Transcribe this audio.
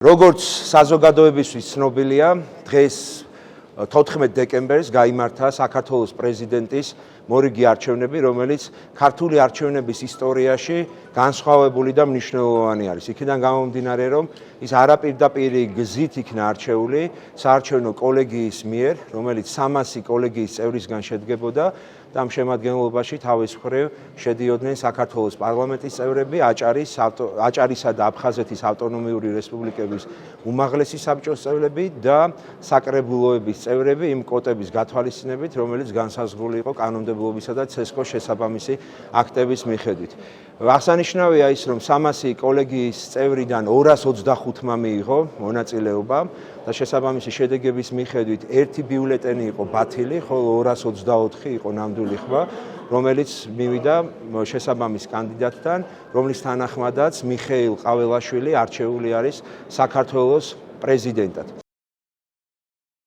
როგორც საზოგადოებისთვის ცნობილია, დღეს 14 დეკემბერს გაიმართა საქართველოს პრეზიდენტის მორიგი არჩევნები, რომელიც ქართული არჩევნების ისტორიაში განსხვავებული და მნიშვნელოვანი არის. იქიდან გამომდინარე, რომ ის არაპირდაპირი გზით იქნა არჩეული საარჩევნო კოლეგიის მიერ, რომელიც 300 კოლეგიის წევრისგან შედგებოდა და ამ შემადგენლობაში თავის მხრივ შედიოდნენ საქართველოს პარლამენტის წევრები, აჭარისა და აფხაზეთის ავტონომიური რესპუბლიკების უმაღლესი საბჭოს წევრები და საკრებულოების წევრები იმ კოტების გათვალისწინებით, რომელიც განსაზღვრული იყო კანონმდებლობისა და ცესკოს შესაბამისი აქტების მიხედვით. აღსანიშნავია ის, რომ 300 კოლეგიის წევრიდან 225-მა მიიღო მონაწილეობა და შესაბამისი შედეგების მიხედვით ერთი ბიულეტენი იყო ბათილი, ხოლო 224 იყო ნამდვილი ხმა, რომელიც მივიდა შესაბამის კანდიდატთან, რომლის თანახმადაც მიხეილ ყაველაშვილი არჩეული არის საქართველოს პრეზიდენტად.